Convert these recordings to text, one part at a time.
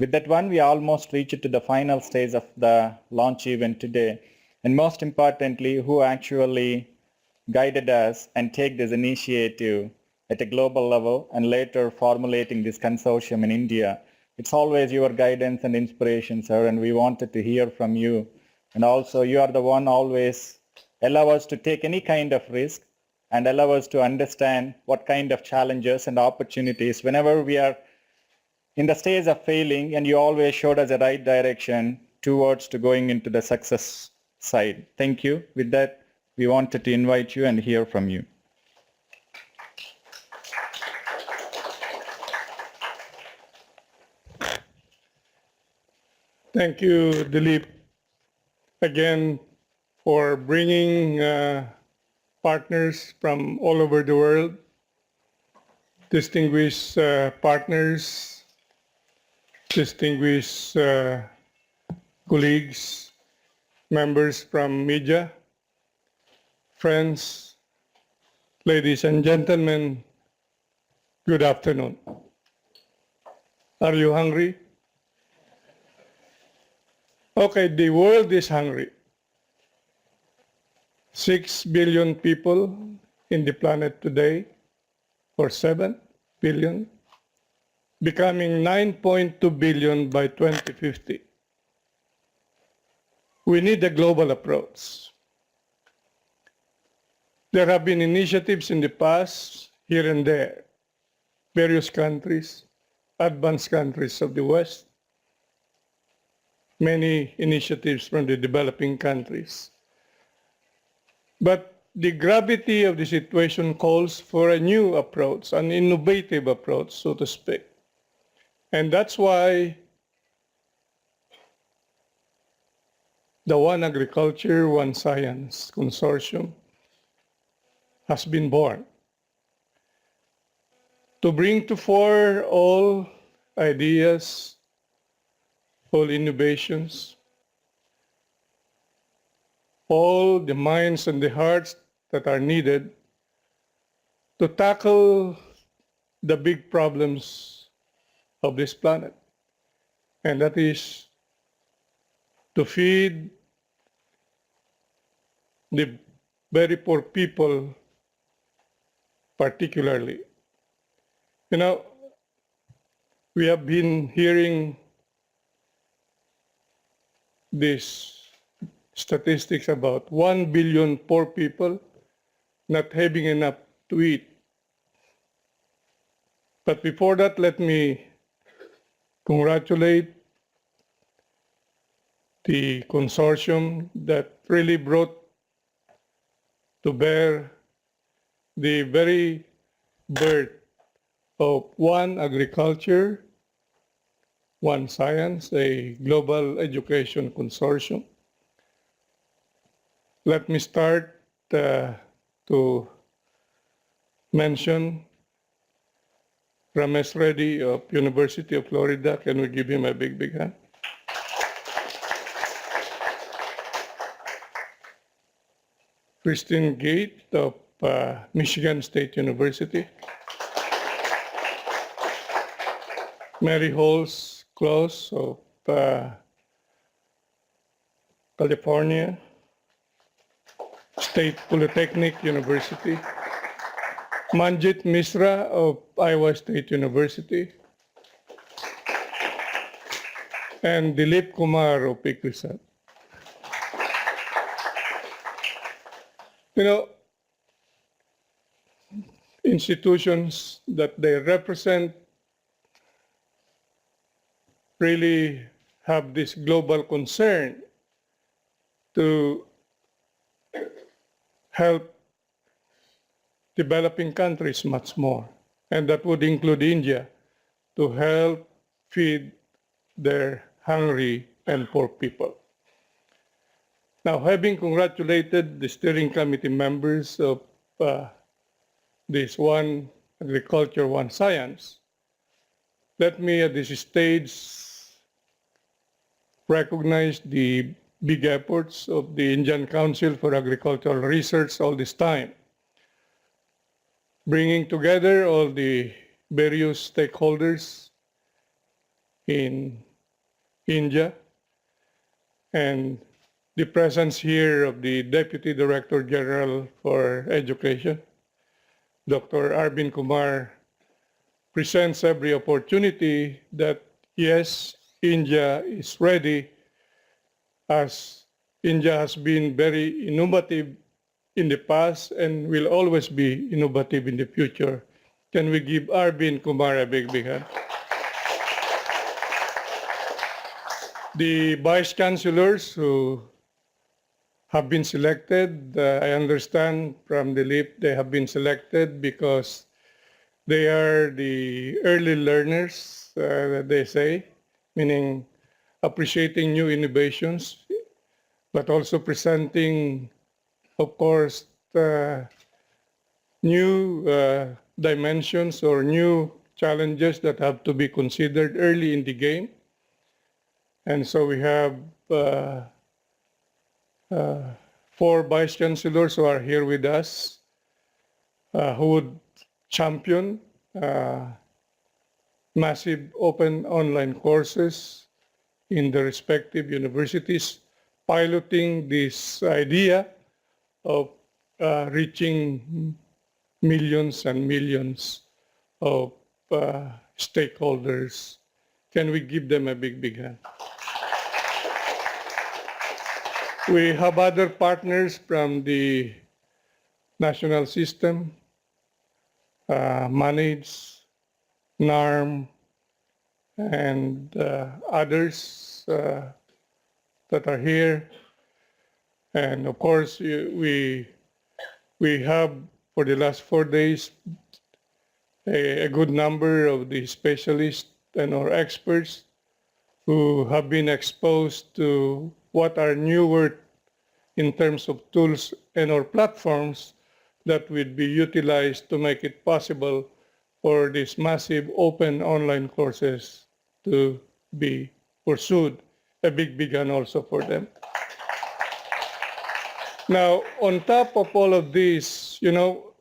With that one, we almost reached to the final stage of the launch event today. And most importantly, who actually guided us and take this initiative at a global level and later formulating this consortium in India. It's always your guidance and inspiration, sir, and we wanted to hear from you. And also you are the one always allow us to take any kind of risk and allow us to understand what kind of challenges and opportunities whenever we are in the stage of failing, and you always showed us the right direction towards to going into the success side. Thank you. With that, we wanted to invite you and hear from you. Thank you, Dilip, again for bringing partners from all over the world, distinguished partners, distinguished colleagues, members from media, friends, ladies and gentlemen, good afternoon. Are you hungry? Okay, the world is hungry. 6 billion people in the planet today, or 7 billion, becoming 9.2 billion by 2050. We need a global approach. There have been initiatives in the past, here and there, various countries, advanced countries of the West, many initiatives from the developing countries. But the gravity of the situation calls for a new approach, an innovative approach, so to speak. And that's why the One Agriculture, One Science Consortium has been born to bring to fore all ideas, all innovations, all the minds and the hearts that are needed to tackle the big problems of this planet. And that is to feed the very poor people particularly. You know, we have been hearing these statistics about 1 billion poor people not having enough to eat. But before that, let me congratulate the consortium that really brought to bear the very birth of One Agriculture, One Science, a global education consortium. Let me start to mention Ramesh Reddy of University of Florida. Can we give him a big, big hand? Christine Gate of Michigan State University. Mary Holmes Close of California State Polytechnic University. Manjit Misra of Iowa State University. And Dilip Kumar of ICRISAT. You know, institutions that they represent really have this global concern to help developing countries much more. And that would include India, to help feed their hungry and poor people. Now, having congratulated the steering committee members of this One Agriculture, One Science, let me at this stage recognize the big efforts of the Indian Council for Agricultural Research all this time, bringing together all the various stakeholders in India, and the presence here of the Deputy Director General for Education, Dr. Arvind Kumar, presents every opportunity that, yes, India is ready, as India has been very innovative in the past and will always be innovative in the future. Can we give Arvind Kumar a big, big hand? The vice chancellors who have been selected, I understand from the LIP they have been selected because they are the early learners, they say, meaning appreciating new innovations, but also presenting, of course, new dimensions or new challenges that have to be considered early in the game. And so we have 4 vice chancellors who are here with us, who would champion massive open online courses in the respective universities, piloting this idea of reaching millions and millions of stakeholders. Can we give them a big, big hand? We have other partners from the national system, MANAGE, NARM, and others that are here. And of course, we have, for the last 4 days, a good number of the specialists and our experts who have been exposed to what are newer in terms of tools and our platforms that would be utilized to make it possible for these massive open online courses to be pursued. A big, big hand also for them. Now, on top of all of this, you know,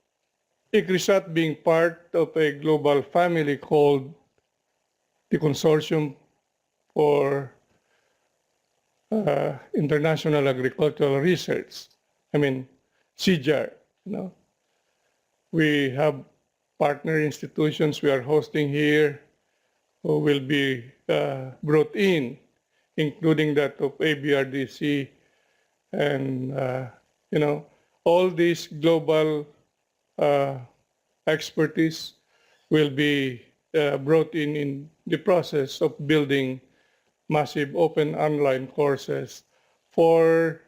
ICRISAT being part of a global family called the Consortium for International Agricultural Research, CIGAR, you know. We have partner institutions we are hosting here who will be brought in, including that of ABRDC, and you know, all this global expertise will be brought in the process of building massive open online courses for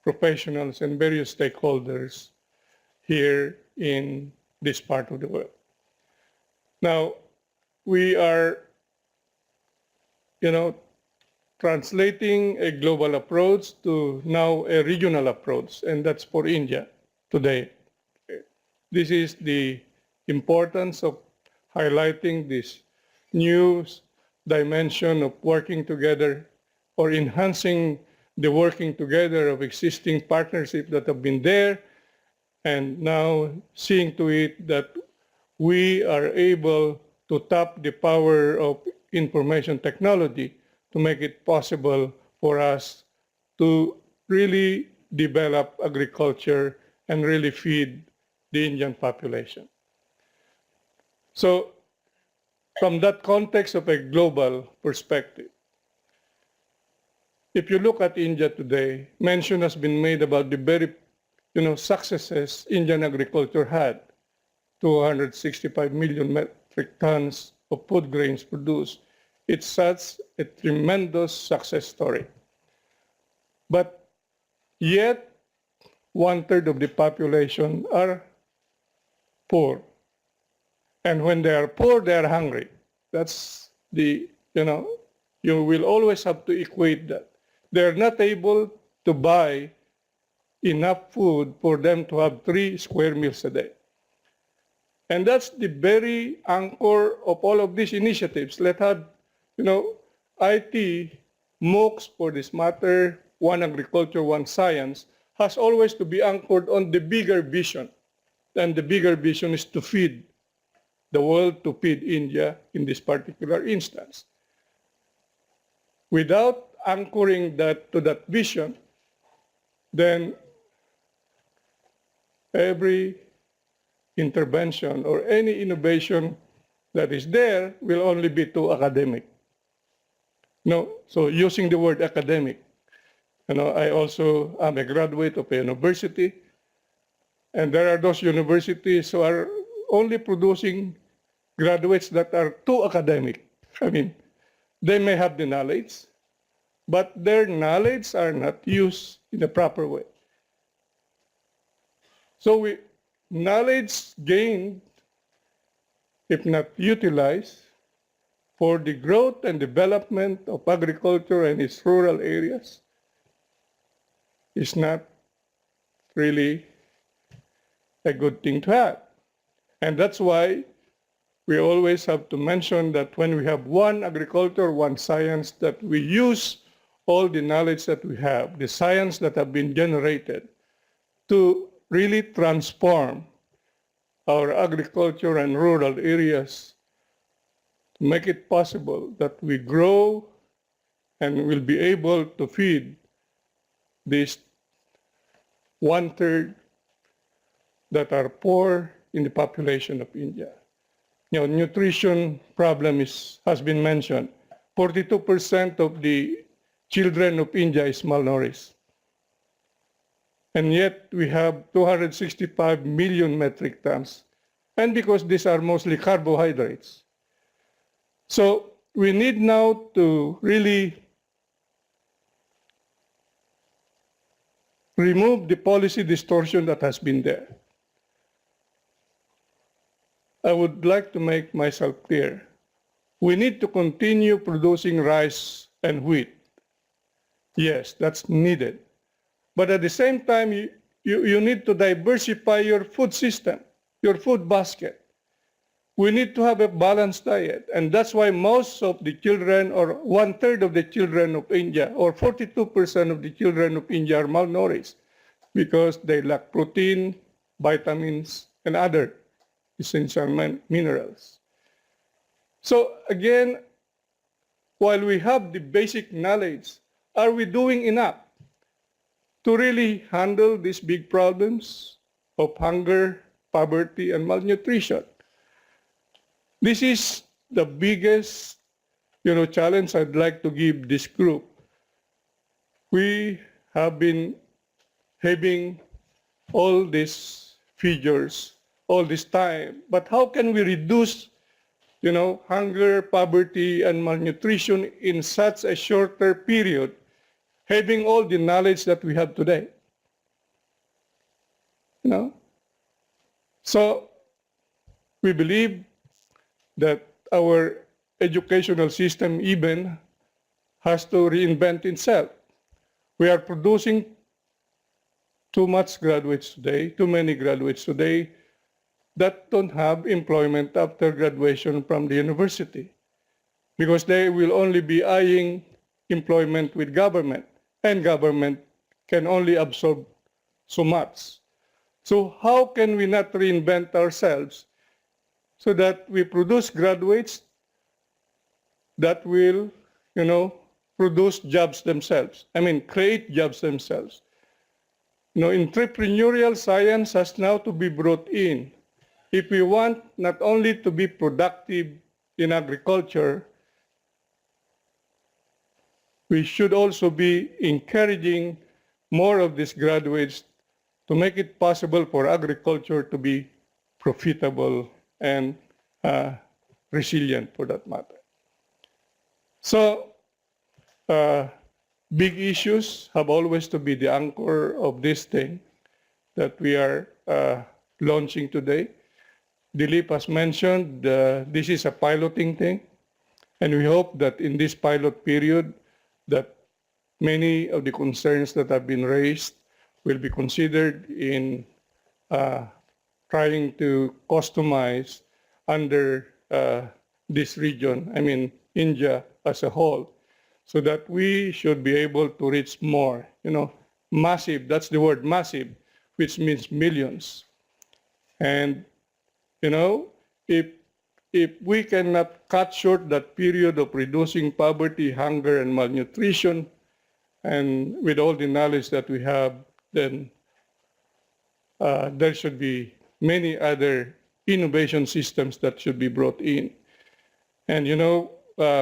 professionals and various stakeholders here in this part of the world. Now, we are, you know, translating a global approach to now a regional approach, and that's for India today. This is the importance of highlighting this new dimension of working together or enhancing the working together of existing partnerships that have been there, and now seeing to it that we are able to tap the power of information technology to make it possible for us to really develop agriculture and really feed the Indian population. So from that context of a global perspective, if you look at India today, mention has been made about the very, successes Indian agriculture had. 265 million metric tons of food grains produced. It's such a tremendous success story. But yet, 1/3 of the population are poor. And when they are poor, they are hungry. That's the, you will always have to equate that. They're not able to buy enough food for them to have 3 square meals a day. And that's the very anchor of all of these initiatives. Let's have, IT, MOOCs for this matter, One Agriculture, One Science, has always to be anchored on the bigger vision. And the bigger vision is to feed the world, to feed India in this particular instance. without anchoring that to that vision, then every intervention or any innovation that is there will only be too academic. No, so using the word academic, I also am a graduate of a university, and there are those universities who are only producing graduates that are too academic. I mean, they may have the knowledge, but their knowledge are not used in a proper way. So knowledge gained, if not utilized, for the growth and development of agriculture and its rural areas is not really a good thing to have. And that's why we always have to mention that when we have one agriculture, one science, that we use all the knowledge that we have, the science that have been generated, to really transform our agriculture and rural areas, to make it possible that we grow and will be able to feed this 1/3 that are poor in the population of India. Nutrition problem has been mentioned. 42% of the children of India is malnourished. And yet we have 265 million metric tons. And because these are mostly carbohydrates. So we need now to really remove the policy distortion that has been there. I would like to make myself clear. We need to continue producing rice and wheat. Yes, that's needed. But at the same time, you need to diversify your food system, your food basket. We need to have a balanced diet. And that's why most of the children, or 1/3 of the children of India, or 42% of the children of India are malnourished because they lack protein, vitamins, and other essential minerals. So again, while we have the basic knowledge, are we doing enough to really handle these big problems of hunger, poverty, and malnutrition? This is the biggest, challenge I'd like to give this group. We have been having all these figures all this time, but how can we reduce, hunger, poverty, and malnutrition in such a shorter period, having all the knowledge that we have today? So we believe that our educational system even has to reinvent itself. We are producing too much graduates today, too many graduates today that don't have employment after graduation from the university, because they will only be eyeing employment with government, and government can only absorb so much. So how can we not reinvent ourselves so that we produce graduates that will, produce jobs themselves? Create jobs themselves. Entrepreneurial science has now to be brought in. If we want not only to be productive in agriculture, we should also be encouraging more of these graduates to make it possible for agriculture to be profitable and resilient, for that matter. So big issues have always to be the anchor of this thing that we are launching today. Dilip has mentioned this is a piloting thing, and we hope that in this pilot period that many of the concerns that have been raised will be considered in trying to customize under this region, India as a whole, so that we should be able to reach more, massive, that's the word, massive, which means millions. And, if if we cannot cut short that period of reducing poverty, hunger, and malnutrition, and with all the knowledge that we have, then there should be many other innovation systems that should be brought in. And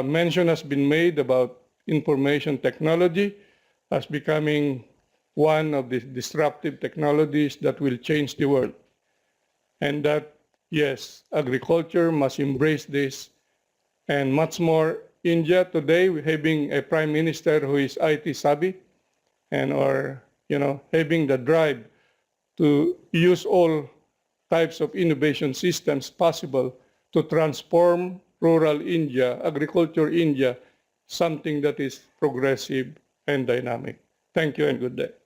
mention has been made about information technology as becoming one of the disruptive technologies that will change the world. And that, yes, agriculture must embrace this and much more. India today, we're having a prime minister who is IT savvy and are, having the drive to use all types of innovation systems possible to transform rural India, agriculture India, something that is progressive and dynamic. Thank you and good day.